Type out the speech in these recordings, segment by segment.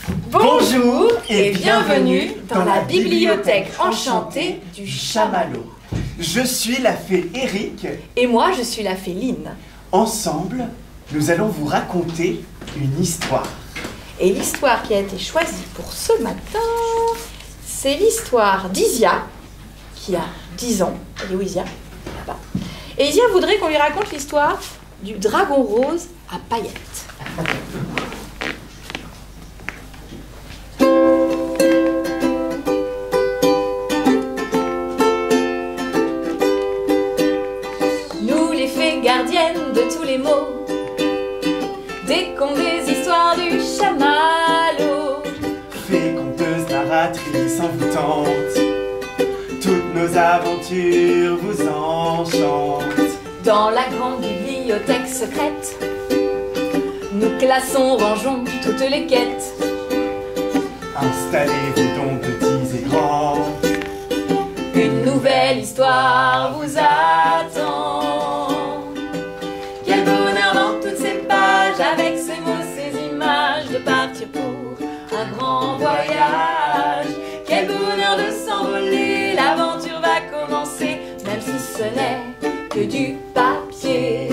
Bonjour et bienvenue dans la bibliothèque enchantée du Chamallow. Je suis la fée Eric. Et moi, je suis la fée Lynn. Ensemble, nous allons vous raconter une histoire. Et l'histoire qui a été choisie pour ce matin, c'est l'histoire d'Isia, qui a 10 ans. Elle est où Isia? Là-bas. Et Isia voudrait qu'on lui raconte l'histoire du dragon rose à paillettes. Nous les fées gardiennes de tous les mots, des contes, des histoires du Chamallow. Fées conteuses, narratrices envoûtantes, toutes nos aventures vous enchantent. Dans la grande bibliothèque secrète, nous classons, rangeons toutes les quêtes. Installez-vous donc petits et grands, Une nouvelle histoire vous attend. Quel bonheur dans toutes ces pages, avec ces mots, ces images, de partir pour un grand voyage. Quel bonheur de s'envoler, l'aventure va commencer, même si ce n'est que du papier.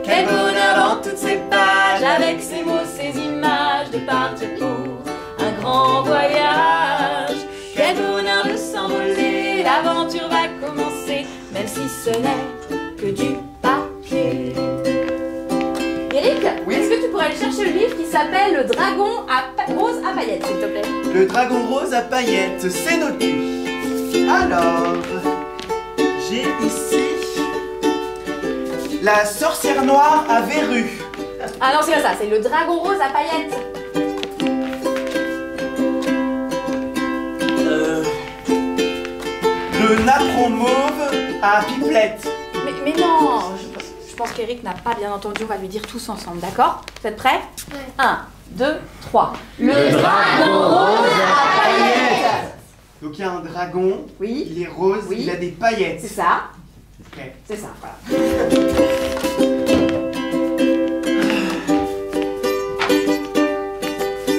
Quel bonheur dans toutes ces pages, avec ces mots, ces images, de partir pour un grand voyage. Quel bonheur de s'envoler, l'aventure va commencer, même si ce n'est que du papier. Eric, Oui? est-ce que tu pourrais aller chercher le livre qui s'appelle Le dragon rose à paillettes, s'il te plaît? le dragon rose à paillettes, c'est noté. Alors, j'ai ici la sorcière noire à verrues. Ah non, c'est pas ça, c'est Le dragon rose à paillettes. Le napperon mauve à pipelette. Mais non, je pense qu'Eric n'a pas bien entendu, on va lui dire tous ensemble, d'accord? Vous êtes prêts? Ouais. 1, 2, 3. Le dragon rose à paillettes. Donc il y a un dragon, Oui, il est rose, Oui. il a des paillettes. c'est ça, Ok. c'est ça, voilà.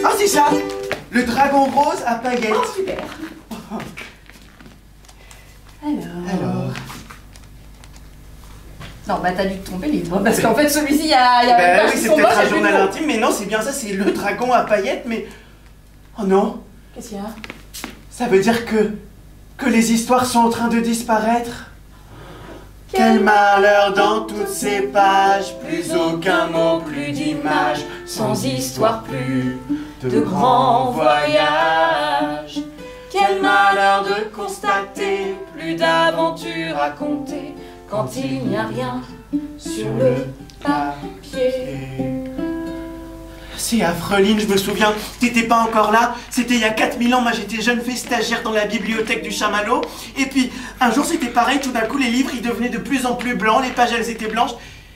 Ah c'est ça, le dragon rose à paillettes. Oh, super. Alors, Non, bah t'as dû te tromper le livre, parce qu'en fait celui-ci, il y a une bah page oui, qui c'est sont peut-être moches, un et puis journal non. intime, mais non, c'est bien ça, c'est le dragon à paillettes, mais... Oh non, Qu'est-ce qu'il y a? ça veut dire que les histoires sont en train de disparaître. Quel malheur dans toutes ces pages, plus aucun mot, plus d'image, sans histoire, plus de grands voyages. Quel malheur de constater, plus d'aventures à compter, quand il n'y a rien sur le papier. C'est affreux, Lynn, je me souviens, t'étais pas encore là, c'était il y a 4000 ans, moi j'étais jeune fée stagiaire dans la bibliothèque du Chamallow, et puis un jour c'était pareil, tout d'un coup les livres ils devenaient de plus en plus blancs, les pages elles étaient blanches,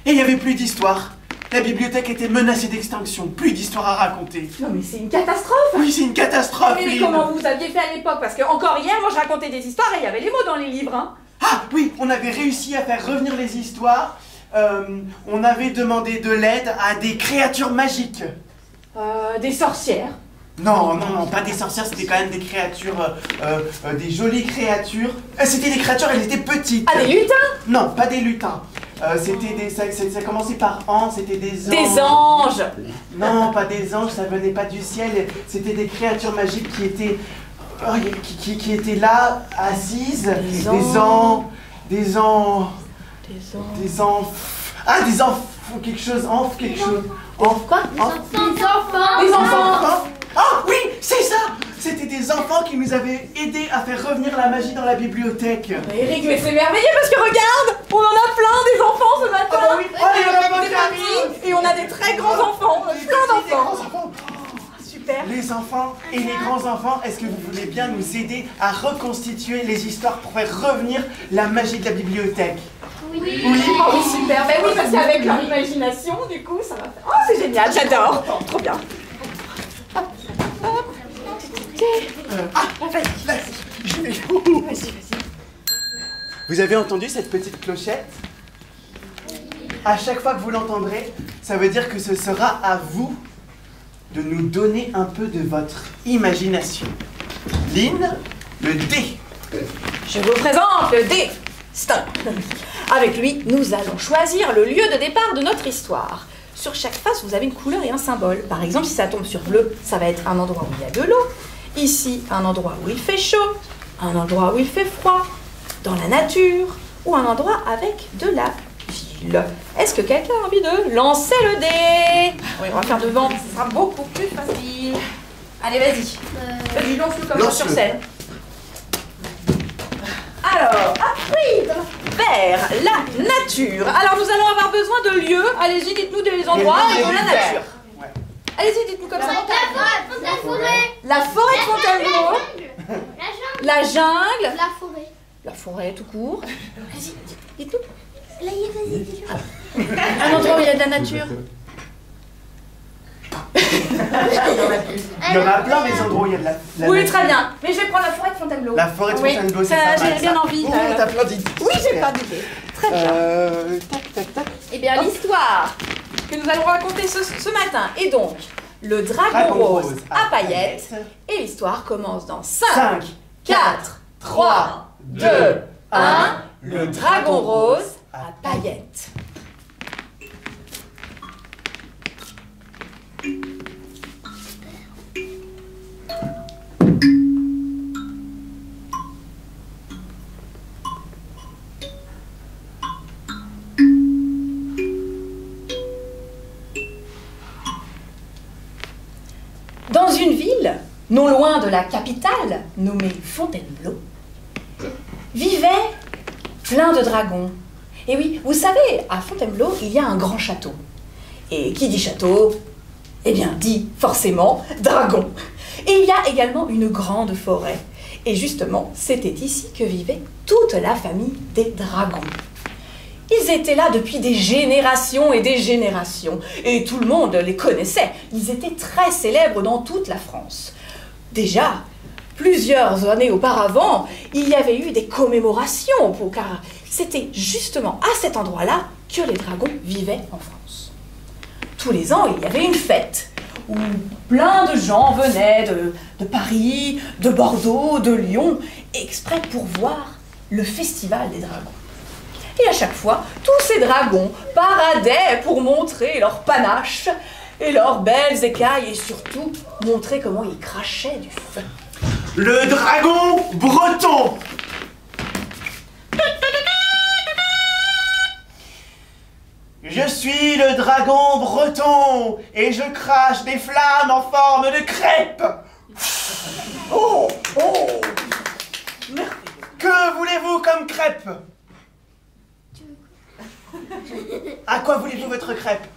et il n'y avait plus d'histoire. La bibliothèque était menacée d'extinction, plus d'histoire à raconter. Non mais c'est une catastrophe. Oui, c'est une catastrophe, Mais Lynn. comment vous aviez fait à l'époque? Parce que encore hier, moi je racontais des histoires et il y avait les mots dans les livres, hein. Ah oui, on avait réussi à faire revenir les histoires, on avait demandé de l'aide à des créatures magiques. Des sorcières. Non, non, non, pas des sorcières, c'était quand même des créatures, des jolies créatures. C'était des créatures, elles étaient petites. Ah, des lutins? Non, pas des lutins. C'était des, ça commençait par an, c'était des anges. Des anges. Non, pas des anges, ça venait pas du ciel. C'était des créatures magiques qui étaient, qui étaient là, assises. Des enfants. Ah, des enfants, quelque chose. Quoi? Des enfants. Des enfants. Ah oui, c'est ça. C'était des enfants qui nous avaient aidés à faire revenir la magie dans la bibliothèque. Eric, mais c'est merveilleux parce que regarde, on en a plein des enfants ce matin. Ah bah oui, oh, il y en a plein des qui arrivent. petits et on a des très grands enfants, Des plein petits, des d'enfants. grands enfants. Super. Les enfants et les grands-enfants, est-ce que vous voulez bien nous aider à reconstituer les histoires pour faire revenir la magie de la bibliothèque? Oui. Oui. Oh oui, super. Ben oui, parce qu'avec leur imagination, du coup, ça va faire... Oh, c'est génial, j'adore. Trop bien. Vas-y. Vous avez entendu cette petite clochette? À chaque fois que vous l'entendrez, ça veut dire que ce sera à vous de nous donner un peu de votre imagination. Lynn, le dé. Je vous présente le destin. Avec lui, nous allons choisir le lieu de départ de notre histoire. Sur chaque face, vous avez une couleur et un symbole. Par exemple, si ça tombe sur bleu, ça va être un endroit où il y a de l'eau. Ici, un endroit où il fait chaud, un endroit où il fait froid, dans la nature, ou un endroit avec de la ville. Est-ce que quelqu'un a envie de lancer le dé? Oui, on va faire devant, ce sera beaucoup plus facile. Allez, vas-y. Vas-y, lance-le comme ça sur scène. Alors, après, vers la nature. Alors, nous allons avoir besoin de lieux. Allez-y, dites-nous des endroits et de la nature. Ouais. Allez-y, dites-nous comme ça. La forêt. La forêt de Fontainebleau. La jungle. La forêt. La forêt tout court. Vas-y, dites-nous. Vas-y. Un endroit où il y a de la nature. Il y en a plein des endroits où il y a de la oui, nature. très bien. Mais je vais prendre la forêt de Fontainebleau. La forêt de Fontainebleau, c'est pas mal. J'ai bien envie. Oh, t'as plein d'idées. Oui, j'ai pas d'idée. Très bien. Tac, tac, tac. Eh bien, l'histoire que nous allons raconter ce matin est donc le dragon rose à paillettes. Et l'histoire commence dans 5, 4, 3, 2, 1. Le dragon rose à paillettes. Dans une ville, non loin de la capitale, nommée Fontainebleau, vivaient plein de dragons. Et oui, vous savez, à Fontainebleau, il y a un grand château. Et qui dit château, eh bien, dit forcément dragon. Et il y a également une grande forêt. Et justement, c'était ici que vivait toute la famille des dragons. Ils étaient là depuis des générations et des générations. Et tout le monde les connaissait. Ils étaient très célèbres dans toute la France. Déjà, plusieurs années auparavant, il y avait eu des commémorations, car c'était justement à cet endroit-là que les dragons vivaient en France. Tous les ans, il y avait une fête où plein de gens venaient de Paris, de Bordeaux, de Lyon, exprès pour voir le festival des dragons. Et à chaque fois, tous ces dragons paradaient pour montrer leur panache et leurs belles écailles et surtout montrer comment ils crachaient du feu. Le dragon breton. Je suis le dragon breton et je crache des flammes en forme de crêpe. Oh, oh. Que voulez-vous comme crêpe? À quoi voulez-vous votre crêpe?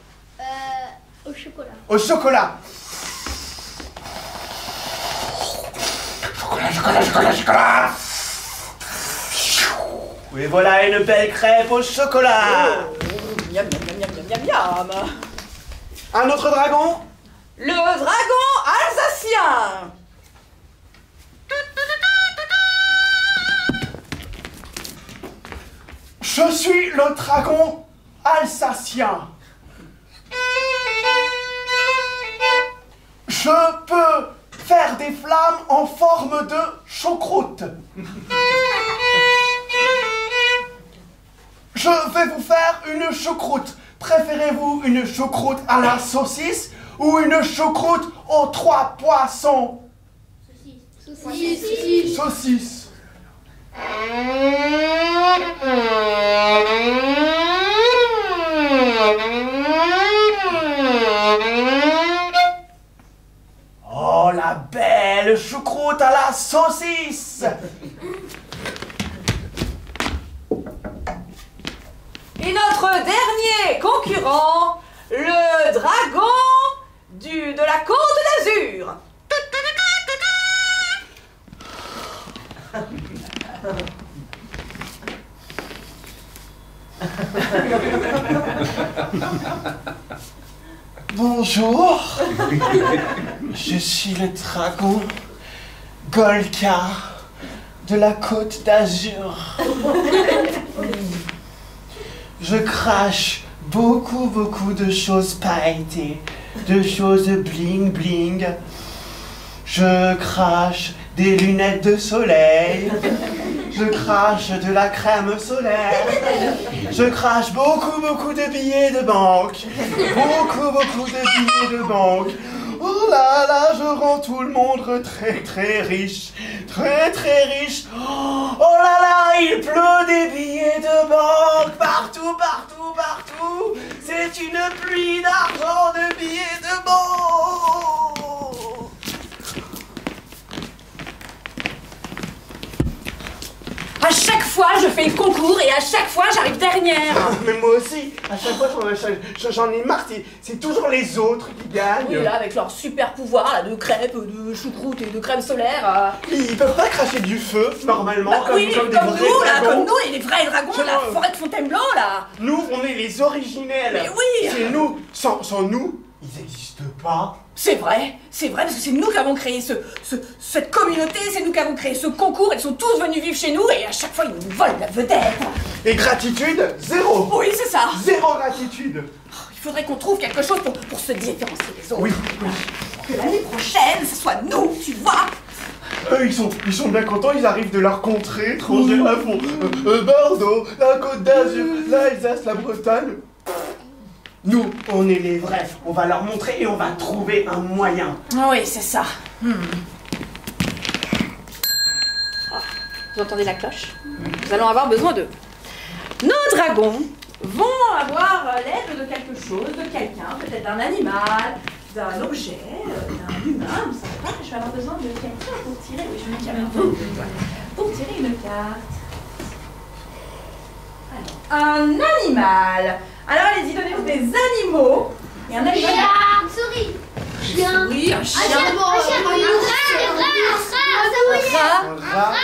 Au chocolat. Au chocolat. Chocolat, chocolat, chocolat, chocolat. Et voilà une belle crêpe au chocolat. Miam, miam, miam, miam, miam, miam. Un autre dragon? Le dragon alsacien. Je suis le dragon alsacien. Je peux faire des flammes en forme de choucroute. Je vais vous faire une choucroute. Préférez-vous une choucroute à la saucisse ou une choucroute aux 3 poissons? Saucisse. Saucisse. Oh, la belle choucroute à la saucisse! Et notre dernier concurrent, le dragon de la Côte d'Azur. Bonjour, je suis le dragon Golka de la Côte d'Azur. Je crache beaucoup de choses pailletées de choses bling bling. Je crache des lunettes de soleil. Je crache de la crème solaire. Je crache beaucoup de billets de banque. Beaucoup de billets de banque. Oh là là, je rends tout le monde très riche. Très riche. Oh là là, il pleut des billets de banque. Partout. C'est une pluie d'argent, de billets de banque. À chaque fois, je fais le concours et à chaque fois, j'arrive dernière. Mais moi aussi, à chaque fois, j'en ai marre. C'est toujours les autres qui gagnent. Oui, là, avec leur super pouvoir là, de crêpes, de choucroute et de crème solaire. Ils peuvent pas cracher du feu, normalement, Bah, comme oui, des comme vrais nous, là, dragons. comme nous et les vrais dragons de la forêt de Fontainebleau, là. Nous, on est les originels. Mais oui. C'est nous. Sans nous, ils n'existent pas. C'est vrai, parce que c'est nous qui avons créé cette communauté, c'est nous qui avons créé ce concours, ils sont tous venus vivre chez nous et à chaque fois ils nous volent la vedette. Et gratitude, zéro. Oui, c'est ça. Zéro gratitude. Il faudrait qu'on trouve quelque chose pour se différencier des autres. Oui. Que l'année prochaine, ce soit nous, tu vois. Eux, ils sont bien contents, ils arrivent de leur contrée, étrangère à fond. Bordeaux, la Côte d'Azur, l'Alsace, la Bretagne. Nous, on est les vrais. On va leur montrer et on va trouver un moyen. Oui, c'est ça. Oh, vous entendez la cloche? Nous allons avoir besoin d'eux. Nos dragons vont avoir l'aide de quelque chose, de quelqu'un, peut-être d'un animal, d'un objet, d'un humain. Vous ne savez pas que je vais avoir besoin de quelqu'un pour tirer. Oui, je vais mettre la carte. Pour tirer une carte. Alors, un animal. Alors, allez-y, donnez-vous des animaux. Et un animal. Une souris. Chien. Oui, un chien. Un rat. Un rat,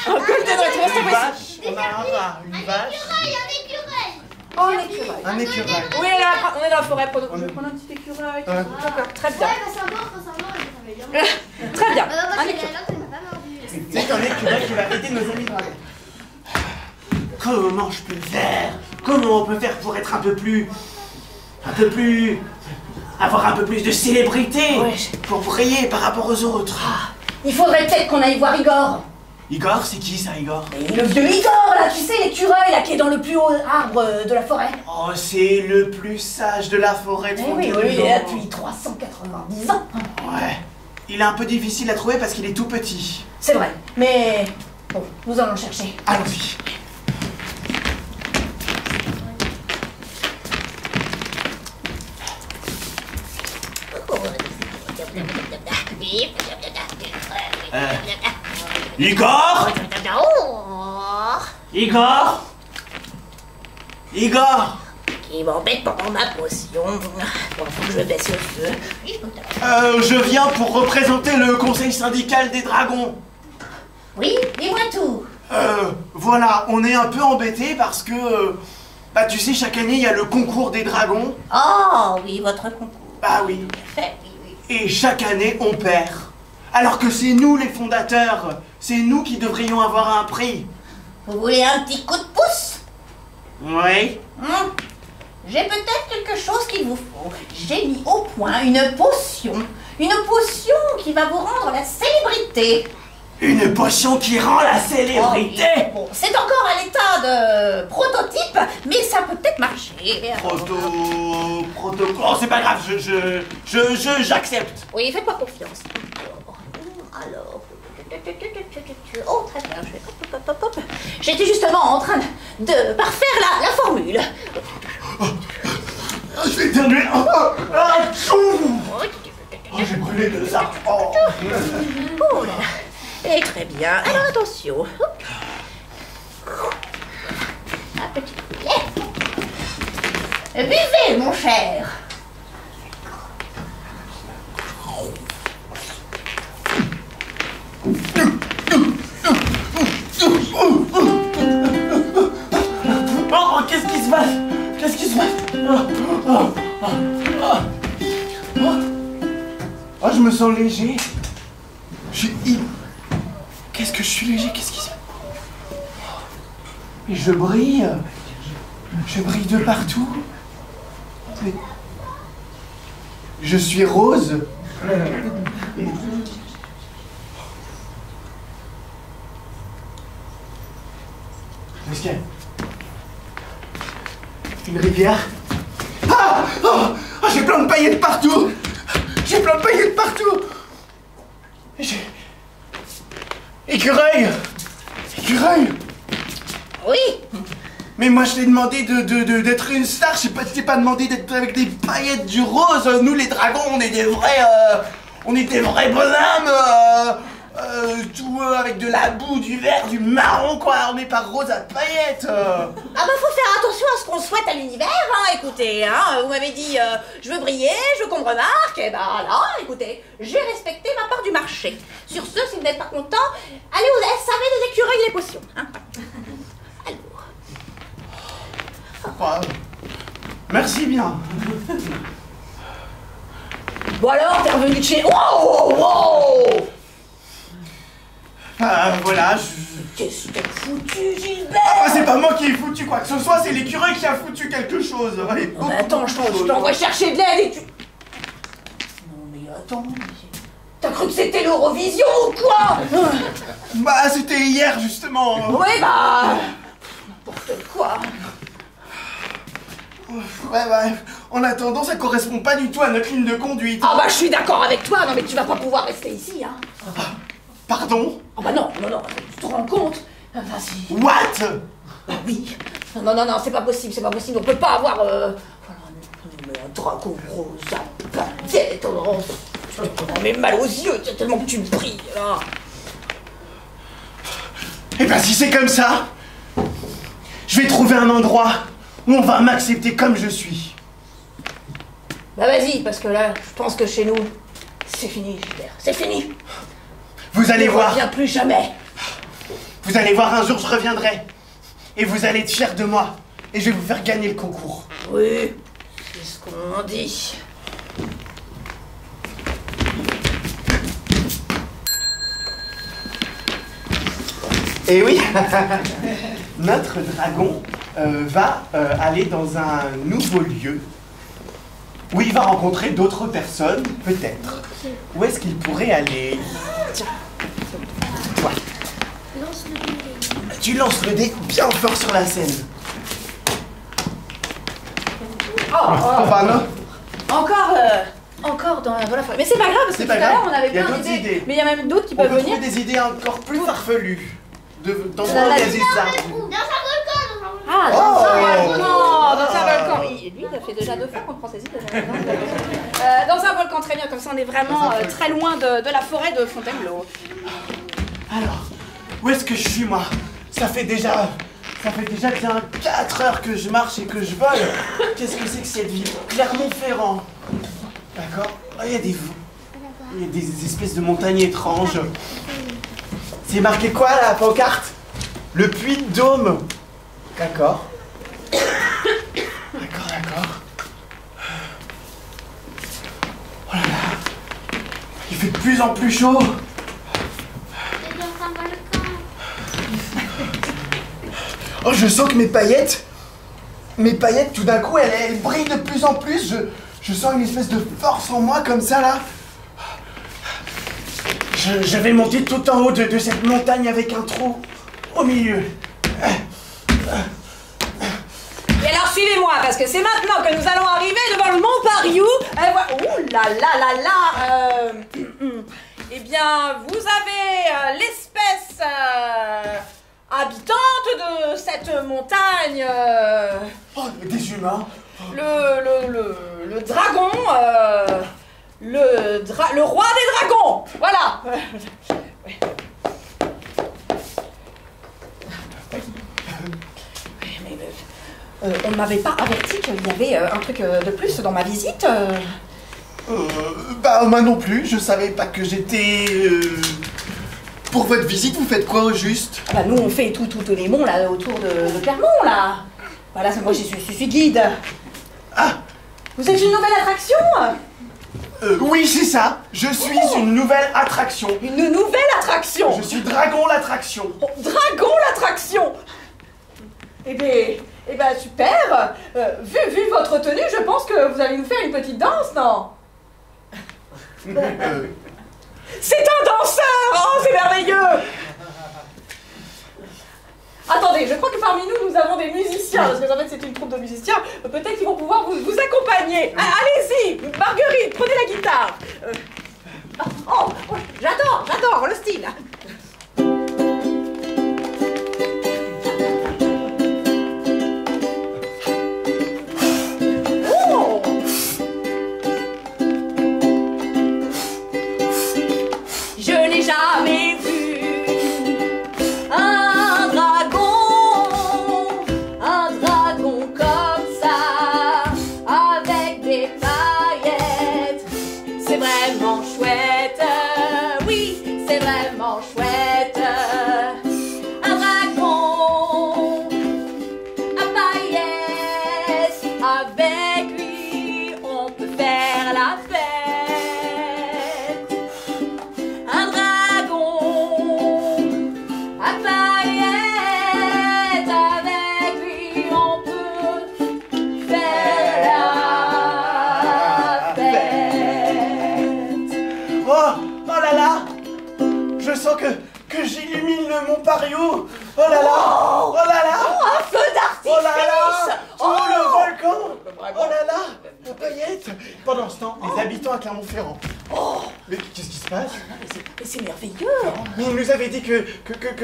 Un golden retriever, une vache, on a un rat, une vache, Oh, un écureuil. un écureuil. Oui, là, on est dans la forêt. Je vais prendre un petit écureuil. D'accord, très bien. Très bien. Un écureuil. C'est un écureuil qui va aider nos amis dragons. Comment je peux faire? Comment on peut faire pour être un peu plus... avoir un peu plus de célébrité? Ouais, pour briller par rapport aux autres. Il faudrait peut-être qu'on aille voir Igor. Igor, c'est qui ça, Igor? Et le vieux Igor, là, tu sais, l'écureuil, là, qui est dans le plus haut arbre de la forêt. Oh, c'est le plus sage de la forêt de Oui, Fontainebleau. il est là depuis 390 ans. Ouais. Il est un peu difficile à trouver parce qu'il est tout petit. C'est vrai, mais bon, nous allons le chercher. Allons-y. Igor? Igor? Igor? Qui m'embête pendant ma potion. Bon, faut que je baisse le feu. Je viens pour représenter le conseil syndical des dragons. Oui, dis-moi tout. Voilà, on est un peu embêtés parce que... bah tu sais, chaque année, il y a le concours des dragons. Oh, oui, votre concours. Bah oui. Tout à fait, oui. Et chaque année, on perd. Alors que c'est nous les fondateurs. C'est nous qui devrions avoir un prix. Vous voulez un petit coup de pouce? Oui. J'ai peut-être quelque chose qu'il vous faut. J'ai mis au point une potion. Une potion qui va vous rendre la célébrité. Une potion qui rend la célébrité. Oh, oui. Bon, c'est encore à l'état de prototype, mais ça peut peut-être marcher. Protocole. Oh, c'est pas grave, j'accepte. Oui, faites-moi confiance. Alors. Oh, très bien. J'étais justement en train de parfaire la formule. Je vais éternuer. J'ai brûlé 2 arbres. Oh là là. Et très bien. Alors attention. Un petit poulet. Buvez, mon cher. Oh, qu'est-ce qui se passe? Qu'est-ce qui se passe? Oh, je me sens léger. Qu'est-ce que je suis léger? Qu'est-ce qui se passe? Et je brille. Je brille de partout. Je suis rose. Qu'est-ce qu'il y a? Une rivière? Ah! Oh! Oh, j'ai plein de paillettes partout! J'ai plein de paillettes partout! Écureuil! Écureuil! Oui. Mais moi je t'ai demandé d'être une star, je t'ai pas demandé d'être avec des paillettes du rose. Nous les dragons, on est des vrais bonhommes, tout avec de la boue, du vert, du marron quoi, on n'est pas rose à paillettes. Ah bah faut faire attention à ce qu'on souhaite à l'univers, hein, écoutez, hein, vous m'avez dit je veux briller, je veux qu'on me remarque, et bah là, écoutez, j'ai respecté ma part du marché. Sur ce, si vous n'êtes pas content, allez au SAV des écureuils et les potions, hein. Oh, merci bien. Bon alors, t'es revenu de chez... Wow, wow. Voilà, Qu'est-ce que t'as foutu, Gilbert? Ah, c'est pas moi qui ai foutu quoi que ce soit, c'est l'écureuil qui a foutu quelque chose. Allez, Non mais attends, je t'envoie chercher de l'aide et tu... Non mais attends, t'as cru que c'était l'Eurovision ou quoi? Bah c'était hier justement. Ouais bah... N'importe quoi. Ouais, en attendant, ça correspond pas du tout à notre ligne de conduite. Ah bah je suis d'accord avec toi, non mais tu vas pas pouvoir rester ici, hein. Pardon? Ah bah non, tu te rends compte? Vas-y. What? Bah oui. Non, c'est pas possible, on peut pas avoir... Voilà, mais un dragon rose à paillettes, oh, tu mets mal aux yeux, tellement que tu me pries, là. Eh ben si c'est comme ça, je vais trouver un endroit où on va m'accepter comme je suis. Bah vas-y, parce que là, je pense que chez nous, c'est fini, Gilbert, c'est fini. Vous allez voir. Je reviens plus jamais. Vous allez voir, un jour je reviendrai. Et vous allez être fiers de moi. Et je vais vous faire gagner le concours. Oui, c'est ce qu'on dit. Et oui, notre dragon va aller dans un nouveau lieu où il va rencontrer d'autres personnes, peut-être. Où est-ce qu'il pourrait aller? Tiens, toi. Lance le dé. Tu lances le dé bien fort sur la scène. Enfin, non. Encore dans la forêt. Mais c'est pas grave parce que tout à l'heure on avait plein d'idées. Mais il y a même d'autres qui On peuvent peut venir. trouver des idées encore plus farfelues. Dans la- des Dans un arbres. volcan. Ah, Oh. dans un volcan, dans un volcan. Lui, il a fait déjà 2 fois qu'on prend ses idées. Dans un volcan, très bien. Comme ça, on est vraiment très loin de la forêt de Fontainebleau. Alors, où est-ce que je suis moi? Ça fait déjà bien 4 heures que je marche et que je vole. Qu'est-ce que c'est que cette ville? Clermont-Ferrand. D'accord. Il y a des espèces de montagnes étranges. C'est marqué quoi là, la pancarte? Le Puy de Dôme. D'accord. D'accord. Oh là là. Il fait de plus en plus chaud. C'est dans un volcan. Oh, je sens que mes paillettes, tout d'un coup, elles brillent de plus en plus. Je sens une espèce de force en moi, comme ça, là. Je vais monter tout en haut de cette montagne avec un trou au milieu. Et alors, suivez-moi, parce que c'est maintenant que nous allons arriver devant le Mont Pariou. Et voilà. Ouh là là là là. Eh bien, vous avez l'espèce habitante de cette montagne. Oh, des humains. Le dragon. Le roi des dragons. Voilà. On ne m'avait pas averti qu'il y avait un truc de plus dans ma visite. Bah, moi non plus. Je savais pas que j'étais... Pour votre visite, vous faites quoi au juste? Ah bah nous on fait tous les monts là autour de Clermont là. Voilà, moi je suis guide. Ah. Vous êtes une nouvelle attraction? Oui, c'est ça. Je suis une nouvelle attraction. Une nouvelle attraction? Je suis Dragon l'attraction. Oh, Dragon l'attraction? Eh ben super. Vu votre tenue, je pense que vous allez nous faire une petite danse, non? C'est un danseur! Oh, c'est merveilleux! Attendez, je crois que parmi nous, nous avons des musiciens, parce que en fait c'est une troupe de musiciens, peut-être qu'ils vont pouvoir vous accompagner. Allez-y, Marguerite, prenez la guitare. Oh, j'adore le style. Oh! Je n'ai jamais vu un dragon comme ça, avec des paillettes. C'est vraiment chouette, oui, c'est vraiment chouette. Un dragon à paillettes, avec lui on peut faire la fête. Un dragon à paillettes, avec lui on peut faire la fête. Oh là là! Je sens que j'illumine le Mont Pariou! Oh là là! Oh là là! Un feu d'artifice! Oh là là! Oh, le volcan! Oh là là! La paillette! Pendant ce temps, les habitants à Clermont-Ferrand. Oh, Mais qu'est-ce qui se passe? mais c'est merveilleux! Mais il nous avait dit que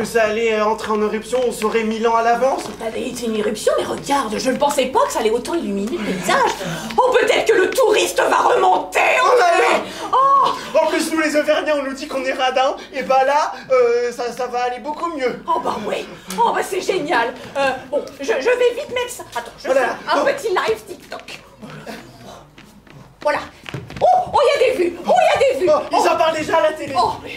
ça allait entrer en éruption, on saurait 1000 ans à l'avance. C'est une éruption, mais regarde, je ne pensais pas que ça allait autant illuminer le paysage. Oh, peut-être que le touriste va remonter! Oh là là! Oh, En plus, nous les Auvergnats, on nous dit qu'on est radins, et bah là, ça va aller beaucoup mieux. oh bah oui! Oh, bah c'est génial! Bon, je vais vite mettre ça. Attends, je Voilà. fais un petit live TikTok. Voilà. Oh, il y a des vues! Oh, il y a des vues! Oh, ils en parlent déjà à la télé. Oh, mais...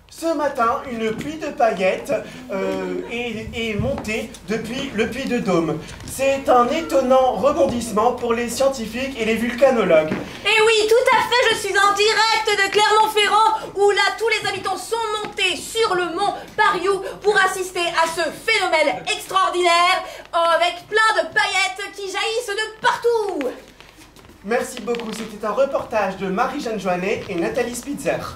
Ce matin, une pluie de paillettes est montée depuis le puits de Dôme. C'est un étonnant rebondissement pour les scientifiques et les vulcanologues. Eh oui, tout à fait, je suis en direct de Clermont-Ferrand, où là, tous les habitants sont montés sur le mont Pariou pour assister à ce phénomène extraordinaire, avec plein de paillettes qui jaillissent de partout. Merci beaucoup, c'était un reportage de Marie-Jeanne Joannet et Nathalie Spitzer.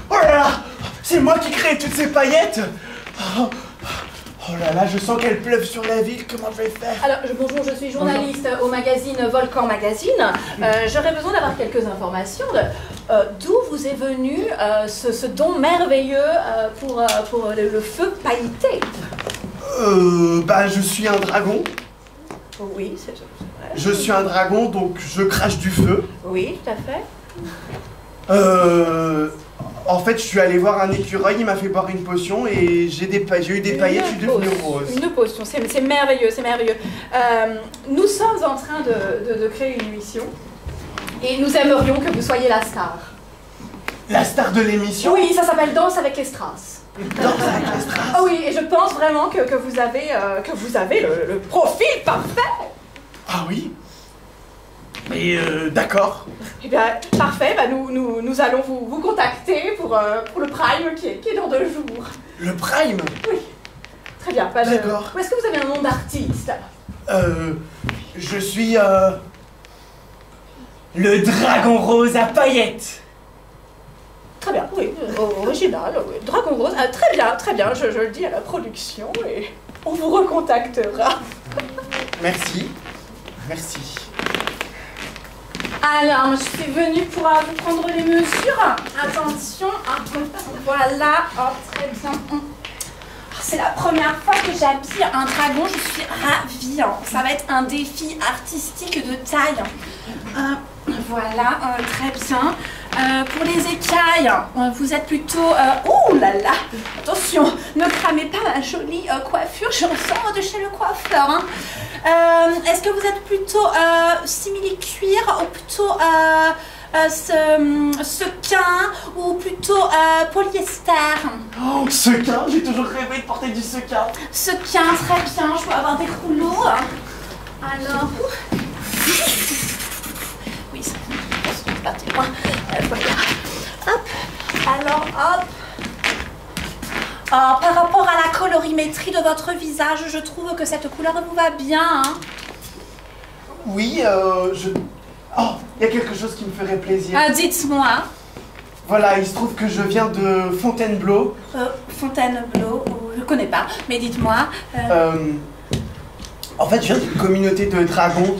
Oh là là! C'est moi qui crée toutes ces paillettes! Oh là là, je sens qu'elles pleuvent sur la ville, comment je vais faire? Alors, bonjour, je suis journaliste au magazine Volcan Magazine. J'aurais besoin d'avoir quelques informations d'où vous est venu ce don merveilleux pour le feu pailleté. Bah je suis un dragon. Oui, c'est vrai. Je suis un dragon, donc je crache du feu. Oui, tout à fait. En fait, je suis allé voir un écureuil, il m'a fait boire une potion et j'ai eu des paillettes, je suis devenu rose. Une potion, c'est merveilleux, c'est merveilleux. Nous sommes en train de créer une émission et nous aimerions que vous soyez la star. La star de l'émission? Oui, ça s'appelle Danse avec les Strass. Danse avec les Strass. Ah oui, et je pense vraiment que vous avez le profil parfait. Ah oui? Mais d'accord. Eh bien, parfait, bah nous allons vous contacter pour le Prime qui est dans 2 jours. Le Prime? Oui, très bien. Bah, d'accord. Est-ce que vous avez un nom d'artiste? Je suis le dragon rose à paillettes. Très bien, oui, original, oui. Dragon rose, très bien, je le dis à la production et on vous recontactera. Merci. Merci. Alors, je suis venue pour vous prendre les mesures. Attention, voilà, très bien. C'est la première fois que j'habille un dragon, je suis ravie. Ça va être un défi artistique de taille. Voilà, très bien. Pour les écailles, vous êtes plutôt... oh là là, attention, ne cramez pas ma jolie coiffure, j'en sors de chez le coiffeur. Hein. Est-ce que vous êtes plutôt simili-cuir ou plutôt sequin ou plutôt polyester? Oh, sequin? J'ai toujours rêvé de porter du sequin. Sequin, très bien, je peux avoir des rouleaux. Alors... Oui, ça pas très loin. Voilà. Hop, alors hop. Par rapport à la colorimétrie de votre visage, je trouve que cette couleur vous va bien. Hein. Oui, Oh, il y a quelque chose qui me ferait plaisir. Ah, dites-moi. Voilà, il se trouve que je viens de Fontainebleau. Fontainebleau, je connais pas, mais dites-moi. En fait, je viens d'une communauté de dragons.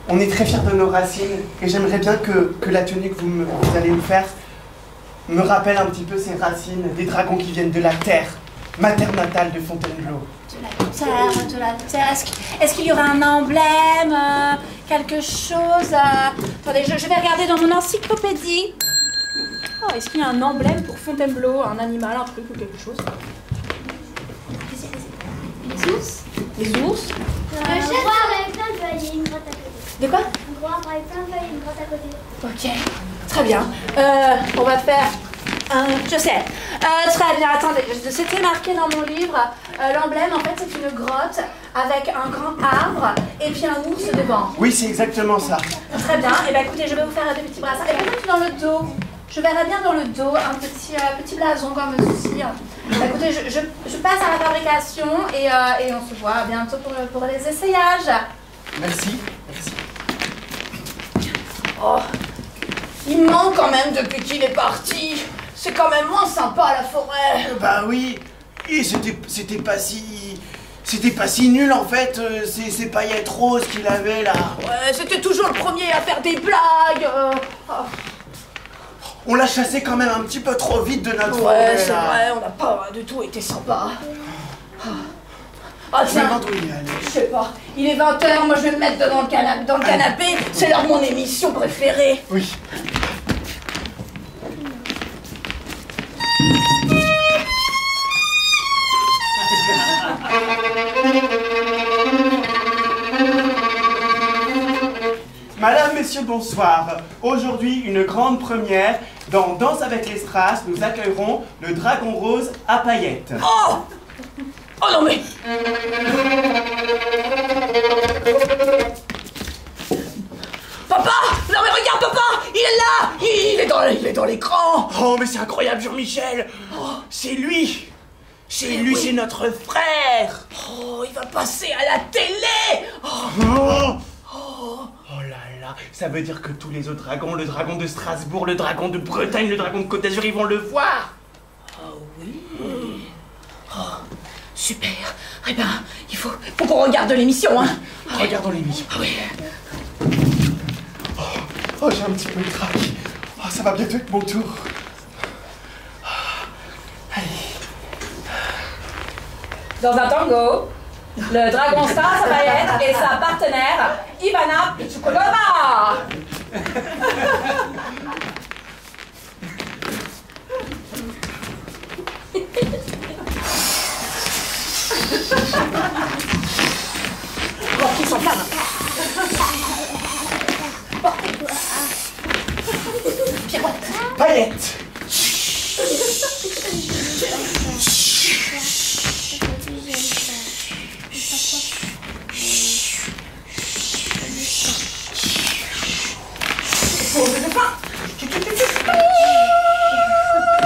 On est très fiers de nos racines et j'aimerais bien que la tenue que vous allez me faire me rappelle un petit peu ces racines, des dragons qui viennent de la terre, ma terre natale de Fontainebleau. De la terre. Est-ce qu'il y aura un emblème, quelque chose Attendez, je vais regarder dans mon encyclopédie. Oh, est-ce qu'il y a un emblème pour Fontainebleau, un animal, un truc ou quelque chose? Les ours. Les ours? Le roi avec plein de feuilles et une grotte à côté. De quoi? Un roi avec plein de feuilles et une grotte à côté. Ok, très bien. On va faire je sais. Très bien, attendez, c'était marqué dans mon livre. L'emblème, en fait, c'est une grotte avec un grand arbre et puis un ours devant. Oui, c'est exactement ça. Très bien. Et bien, écoutez, je vais vous faire des petits brassards. Et peut-être dans le dos. Je verrai bien dans le dos un petit blason comme ceci. Écoutez, je passe à la fabrication et on se voit bientôt pour les essayages. Merci, merci. Oh, il me manque quand même depuis qu'il est parti. C'est quand même moins sympa la forêt. Bah oui, et c'était pas si nul en fait, ces paillettes roses qu'il avait là. Ouais, c'était toujours le premier à faire des blagues. On l'a chassé quand même un petit peu trop vite de notre Ouais, forêt c'est là. vrai, on n'a pas du tout été sympa. Ah Je me tiens, demande où il est allé. je sais pas, il est 20h, moi je vais me mettre devant le canapé, c'est l'heure de mon émission préférée. Oui. Madame, messieurs, bonsoir. Aujourd'hui, une grande première. Dans Danse avec les Strass, nous accueillerons le dragon rose à paillettes. Oh! Oh non mais... Papa! Non mais regarde papa! Il est là! Il est dans l'écran! Oh, mais c'est incroyable, Jean-Michel. C'est lui. C'est lui, oui. c'est notre frère. Oh, il va passer à la télé! Oh là là, ça veut dire que tous les autres dragons, le dragon de Strasbourg, le dragon de Bretagne, le dragon de Côte d'Azur, ils vont le voir. Oh oui. Oh, super. Eh ben, il faut qu'on regarde l'émission, hein. Regardons l'émission. Ah oui. Oh, j'ai un petit peu le trac. Oh, ça va bientôt être mon tour. Allez. Dans un tango, le dragon Stas à paillettes et sa partenaire Ivana Pichukolova. Oh, qui s'enflamme. Paillettes.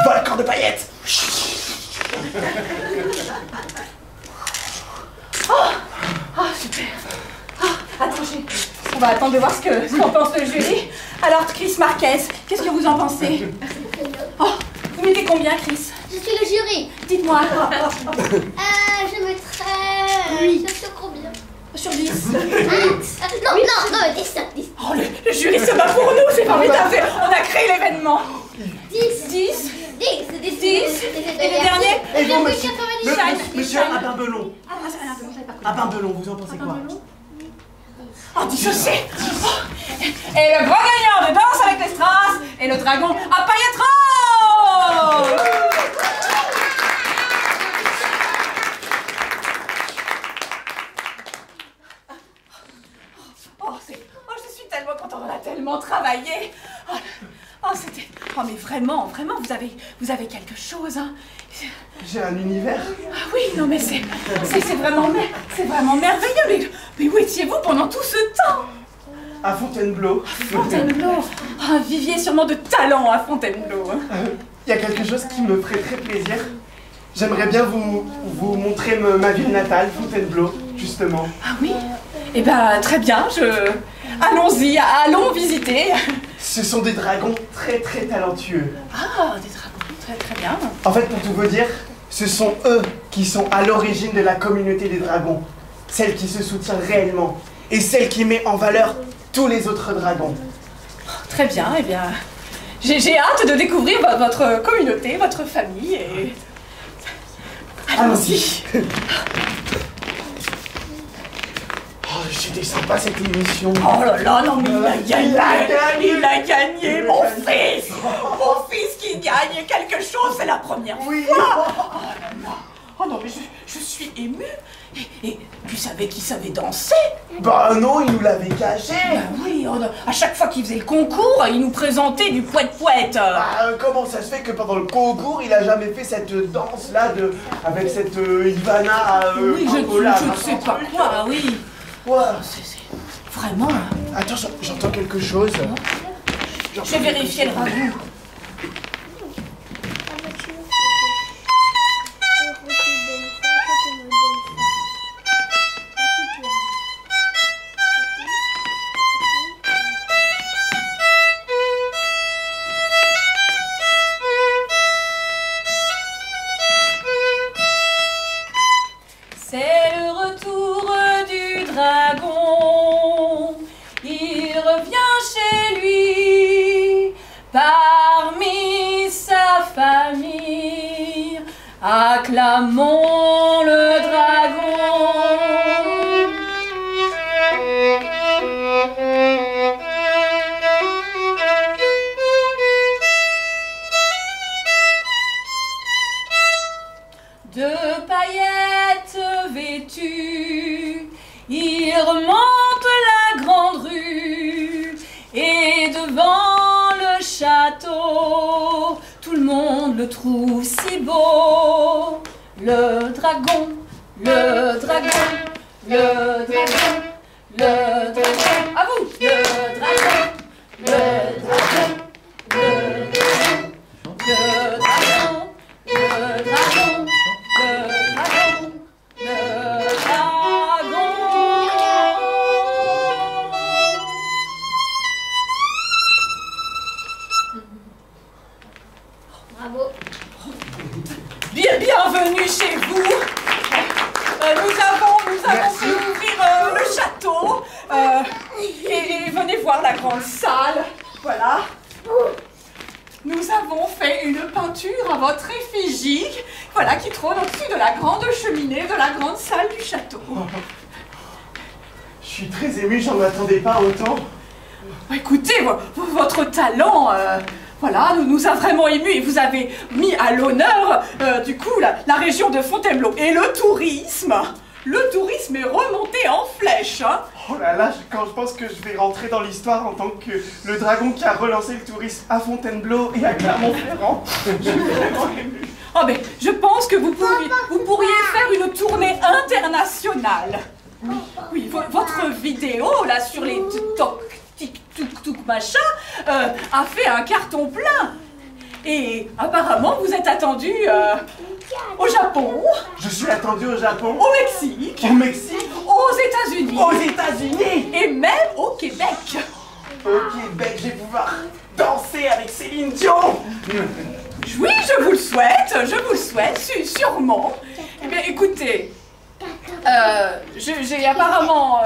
Volcan de paillettes. Oh, super. Attends, on va attendre de voir ce qu'en pense le jury. Alors, Chris Marquez, qu'est-ce que vous en pensez? Oh, vous mettez combien, Chris? Je suis le jury. Dites-moi. Je mettrais... Je sais combien. Sur 10. Non, 10. Oh, le jury se bat pour nous, c'est formidable. On a créé l'événement. 10. 10. 10. Et le dernier? Et vous, monsieur Shine. Abin-Belon. Ah, c'est rien, j'avais pas compris. Abin-Belon, vous en pensez quoi? Oh, dissocié. Et le grand gagnant de Danse avec les Strass est le dragon à paillettes roses. Je suis tellement contente, on a tellement travaillé. Mais vraiment, vous avez quelque chose, hein. J'ai un univers. Ah oui, non mais c'est vraiment merveilleux. Mais où étiez-vous pendant tout ce temps? À Fontainebleau. Fontainebleau, un vivier sûrement de talent à Fontainebleau. Il y a quelque chose qui me ferait très plaisir. J'aimerais bien vous montrer ma ville natale, Fontainebleau, justement. Ah oui? Eh ben très bien, allons-y, allons visiter. Ce sont des dragons très très talentueux. Ah, des dragons, très très bien. En fait, pour tout vous dire, ce sont eux qui sont à l'origine de la communauté des dragons. Celle qui se soutient réellement. Et celle qui met en valeur tous les autres dragons. Très bien, eh bien, j'ai hâte de découvrir votre communauté, votre famille et... Allons-y. Oh, c'était sympa cette émission. Oh là là, non mais il a gagné, mon fils qui gagne quelque chose, c'est la première fois. Oh là là, oh non mais je suis émue. Et tu savais qu'il savait danser? Bah non, il nous l'avait caché. Bah oui, à chaque fois qu'il faisait le concours, il nous présentait du poète-poète. Bah, comment ça se fait que pendant le concours, il a jamais fait cette danse-là avec cette Ivana oui, je ne sais pas quoi, oui. Ouais. C'est vraiment... Attends, j'entends quelque chose. Je vais vérifier le ragoût. Acclamons le dragon. De paillettes vêtues, il remonte la grande rue et devant le château, tout le monde le trouve si beau. Le dragon, le dragon, le dragon, le dragon. À vous. Le dragon, le dragon, le dragon, le dragon, le dragon, le dragon, le dragon. Bravo. Bienvenue chez vous. Nous avons pu ouvrir le château. Et venez voir la grande salle. Voilà. Nous avons fait une peinture à votre effigie. Voilà, qui trône au-dessus de la grande cheminée de la grande salle du château. Je suis très ému, j'en attendais pas autant. Écoutez, votre talent... voilà, nous a vraiment émus et vous avez mis à l'honneur, du coup, la région de Fontainebleau. Et le tourisme est remonté en flèche, hein. Oh là là, quand je pense que je vais rentrer dans l'histoire en tant que le dragon qui a relancé le tourisme à Fontainebleau et à Clermont-Ferrand, je suis vraiment ému. Oh mais, je pense que vous pourriez faire une tournée internationale. Oui, votre vidéo, là, sur les TikTok, machin, a fait un carton plein. Et apparemment, vous êtes attendu au Japon. Je suis attendu au Japon. Au Mexique. Au Mexique. Aux États-Unis. Aux États-Unis. Et même au Québec. Au Québec, je vais pouvoir danser avec Céline Dion. Oui, je vous le souhaite, sûrement. Eh bien, écoutez, j'ai apparemment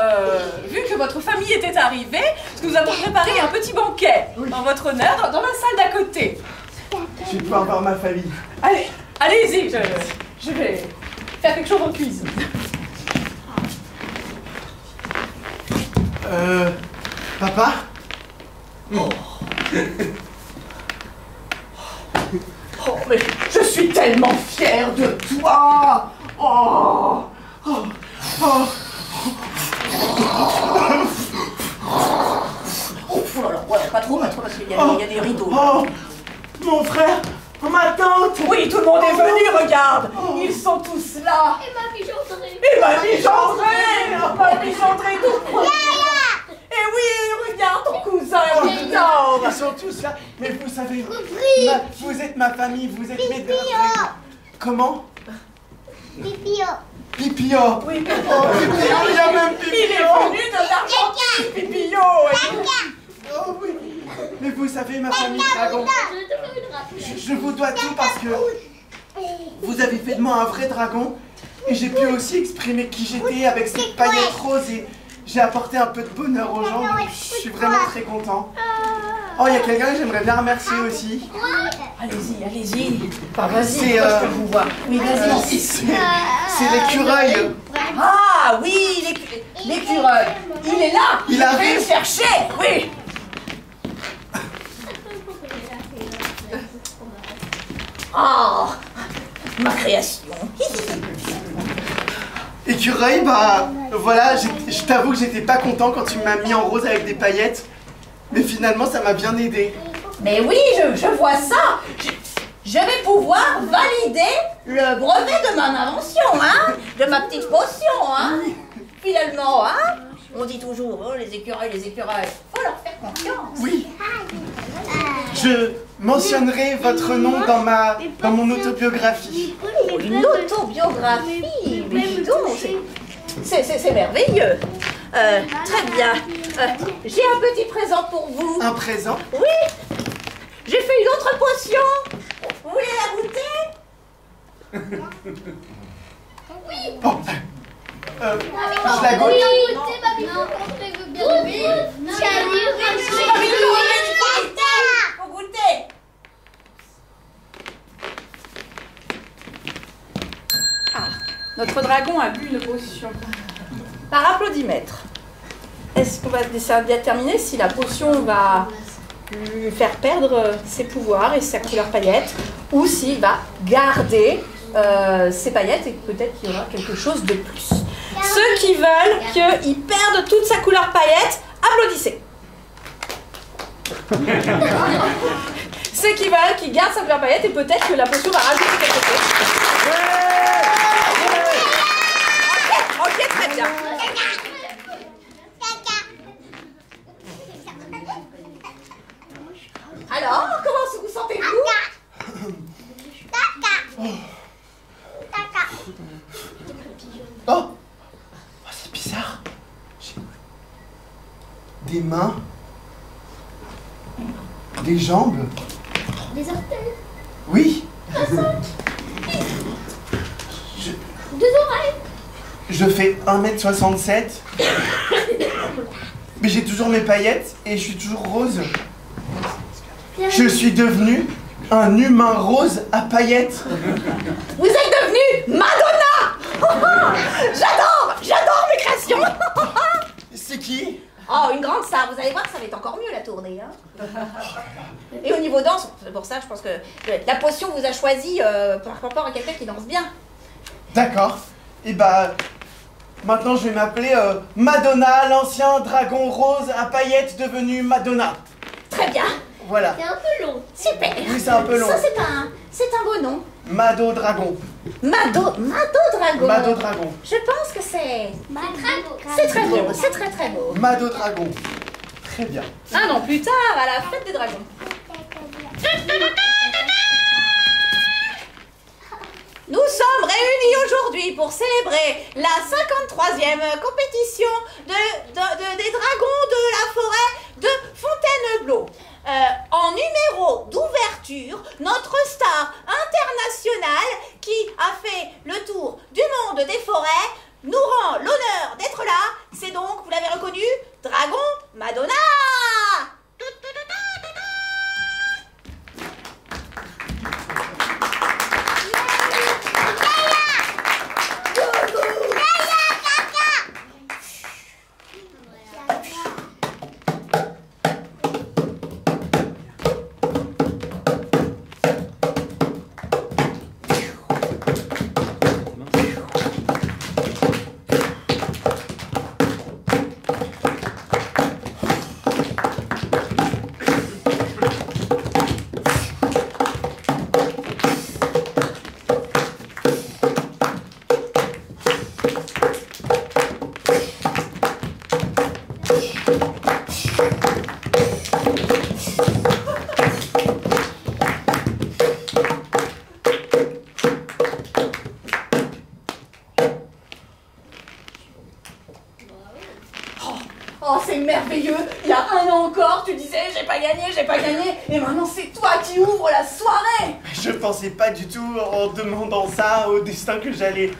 vu que votre famille était arrivée, parce que nous avons préparé un petit banquet en votre honneur dans la salle d'à côté. Je vais pouvoir voir ma famille. Allez-y, je vais faire quelque chose en cuisine. Papa? Oh, mais je suis tellement fière de toi. Oh, oh, oh. Oh là là, ouais, pas trop, parce qu'il y a des rideaux. Oh, mon frère, ma tante. Oui, tout le monde est venu, regarde. Ils sont tous là. Et ma pigeonnerie. Et ma pigeonnerie toute première. Et oui, regarde ton cousin, regarde. Ils sont tous là. Mais vous savez, vous êtes ma famille, vous êtes mes deux. Comment? Pipio. Pipio. Oui, Oh, Pipio, il y a même Pipio. il est venu de l'Argentine, Pipio. Oh oui. Mais vous savez, ma famille dragon, je vous dois tout parce que vous avez fait de moi un vrai dragon. Et j'ai pu aussi exprimer qui j'étais avec ces paillettes roses et j'ai apporté un peu de bonheur aux gens. Donc je suis vraiment très content. Oh, il y a quelqu'un que j'aimerais bien remercier aussi. Allez-y, allez-y. Enfin, vas-y, C'est, je peux vous voir. Oui, vas-y. C'est l'écureuil. Ah oui, l'écureuil. Il est là. Il Je vais arrive. le chercher. Oui. Oh, ma création. Écureuil, bah voilà, je t'avoue que j'étais pas content quand tu m'as mis en rose avec des paillettes. Mais finalement, ça m'a bien aidé. Mais oui, je vois ça. Je vais pouvoir valider le brevet de mon invention, hein, de ma petite potion, hein. Finalement, hein. On dit toujours, oh, les écureuils, faut leur faire confiance. Oui. Je mentionnerai votre nom dans mon autobiographie. Une autobiographie, mais dis donc, c'est merveilleux. Très bien. J'ai un petit présent pour vous. Un présent? Oui, j'ai fait une autre potion. Vous voulez la goûter? Oui. Oh, je la goûte. Oui, c'est ma vie. Je veux bien le Faut goûter. Ah, notre dragon a bu une potion. Par applaudimètre. Est-ce qu'on va déterminer si la potion va lui faire perdre ses pouvoirs et sa couleur paillette, ou s'il va garder ses paillettes et peut-être qu'il y aura quelque chose de plus. Ceux qui veulent qu'il perde toute sa couleur paillette, applaudissez. Ceux qui veulent qu'il garde sa couleur paillette et peut-être que la potion va rajouter quelque chose. Ok, très bien. Alors, comment vous sentez-vous? Oh, c'est bizarre. J'ai des mains, des jambes. Des orteils. Oui. Deux oreilles. Je fais 1m67. Mais j'ai toujours mes paillettes et je suis toujours rose. Je suis devenu un humain rose à paillettes. Vous êtes devenu Madonna. J'adore mes créations. C'est qui? Oh, une grande star. Vous allez voir que ça va être encore mieux la tournée. Hein. Et au niveau danse, c'est pour ça je pense que la potion vous a choisi par rapport à quelqu'un qui danse bien. D'accord. Et bah, maintenant je vais m'appeler Madonna, l'ancien dragon rose à paillettes devenu Madonna. Très bien. Voilà. C'est un peu long. Super. Oui, c'est un peu long. Ça, c'est un beau nom. Mado Dragon. Mado Dragon. Mado Dragon. Je pense que c'est très beau. C'est très beau. Mado Dragon. Très bien. Un an plus tard, à la fête des dragons. Nous sommes réunis aujourd'hui pour célébrer la 53e compétition des dragons de la forêt de Fontainebleau. En numéro d'ouverture, notre star internationale qui a fait le tour du monde des forêts nous rend l'honneur d'être là. C'est donc, vous l'avez reconnu, Dragon Madonna. pas gagné, et maintenant c'est toi qui ouvres la soirée. Je pensais pas du tout en demandant ça au destin que j'allais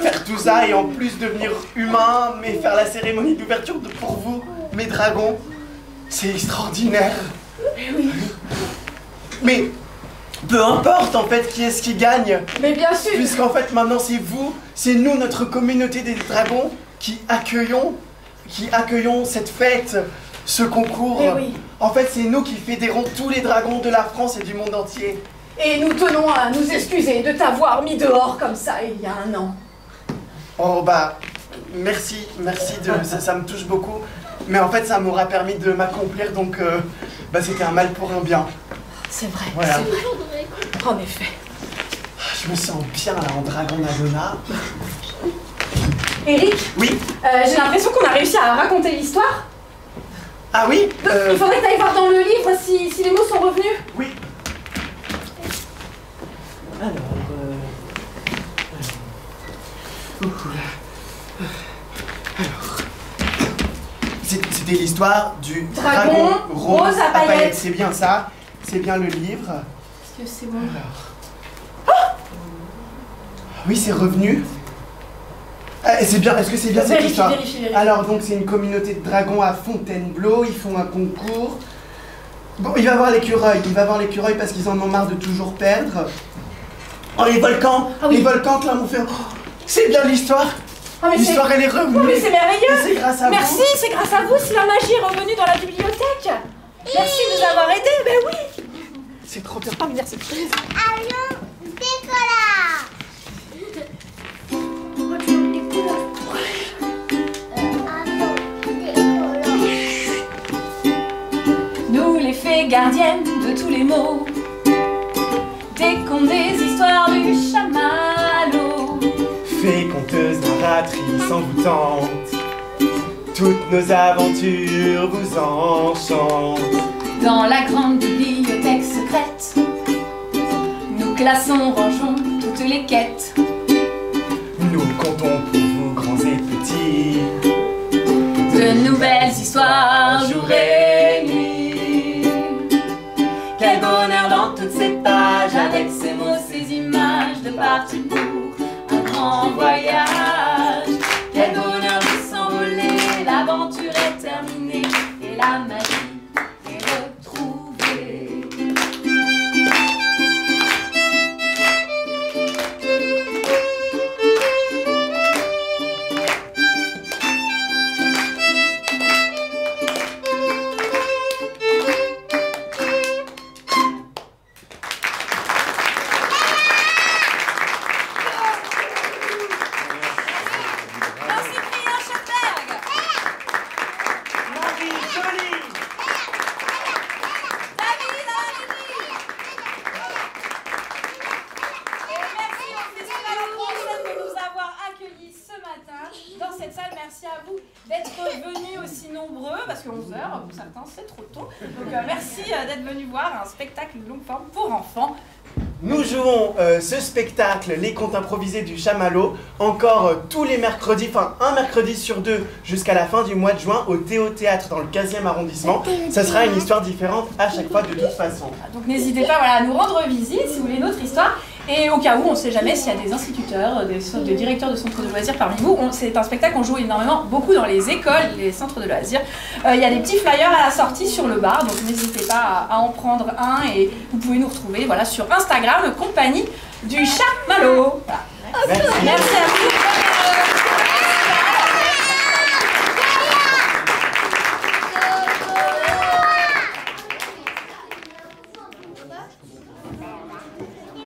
faire tout ça et en plus devenir humain, mais faire la cérémonie d'ouverture pour vous, mes dragons. C'est extraordinaire. Mais peu importe en fait qui est-ce qui gagne. Mais bien sûr. Puisqu'en fait maintenant c'est vous, c'est nous, notre communauté des dragons qui accueillons cette fête, ce concours. Eh oui. En fait c'est nous qui fédérons tous les dragons de la France et du monde entier. Et nous tenons à nous excuser de t'avoir mis dehors comme ça il y a un an. Oh bah, merci ça me touche beaucoup. Mais en fait ça m'aura permis de m'accomplir donc bah, c'était un mal pour un bien. C'est vrai, voilà. c'est vrai. En effet. Je me sens bien là en dragon Madonna. Eric? Oui? J'ai l'impression qu'on a réussi à raconter l'histoire. Ah oui? Il faudrait que tu ailles voir dans le livre si les mots sont revenus. Oui. Alors... C'était l'histoire du dragon rose à paillettes. C'est bien ça, c'est bien le livre. Est-ce que c'est bon? Alors... oui, c'est revenu. C'est bien, est-ce que c'est bien cette histoire? Vérifie. Alors donc c'est une communauté de dragons à Fontainebleau, ils font un concours. Bon, il va voir l'écureuil parce qu'ils en ont marre de toujours perdre. Oh les volcans, ah oui. Les volcans Clermont-Ferrand. Oh, c'est bien l'histoire. Ah, l'histoire elle est revenue. Oh, mais c'est merveilleux. C'est grâce à vous. Merci, c'est grâce à vous si la magie est revenue dans la bibliothèque. Merci de nous avoir aidés, ben oui. C'est trop bien. Oh, merci. Allons, décollage. Nous les fées gardiennes de tous les mots, des contes, des histoires du chamallow. Fées conteuses, narratrices envoûtantes, toutes nos aventures vous enchantent. Dans la grande bibliothèque secrète, nous classons, rangeons toutes les quêtes. Nous comptons pour vous grands et petits, De nouvelles histoires jour et nuit. Quel bonheur dans toutes ces pages, avec ces mots, ces images, de partir pour un grand voyage. Quel bonheur de s'envoler, l'aventure est terminée et la magie est retrouvée. Dans cette salle, merci à vous d'être venus aussi nombreux, parce que 11h, pour certains, c'est trop tôt. Donc merci d'être venus voir un spectacle de longue forme pour enfants. Nous jouons ce spectacle, les contes improvisés du chamallow, encore tous les mercredis, enfin un mercredi sur deux jusqu'à la fin du mois de juin au Théâtre dans le 15e arrondissement. Ça sera une histoire différente à chaque fois de toute façon. Donc n'hésitez pas à nous rendre visite si vous voulez notre histoire. Et au cas où, on ne sait jamais s'il y a des instituteurs, des directeurs de centres de loisirs parmi vous. C'est un spectacle qu'on joue énormément, beaucoup dans les écoles, les centres de loisirs. Il y a des petits flyers à la sortie sur le bar, donc n'hésitez pas à en prendre un. Et vous pouvez nous retrouver voilà, sur Instagram, compagnie du chamallow. Voilà. Merci. Merci à vous.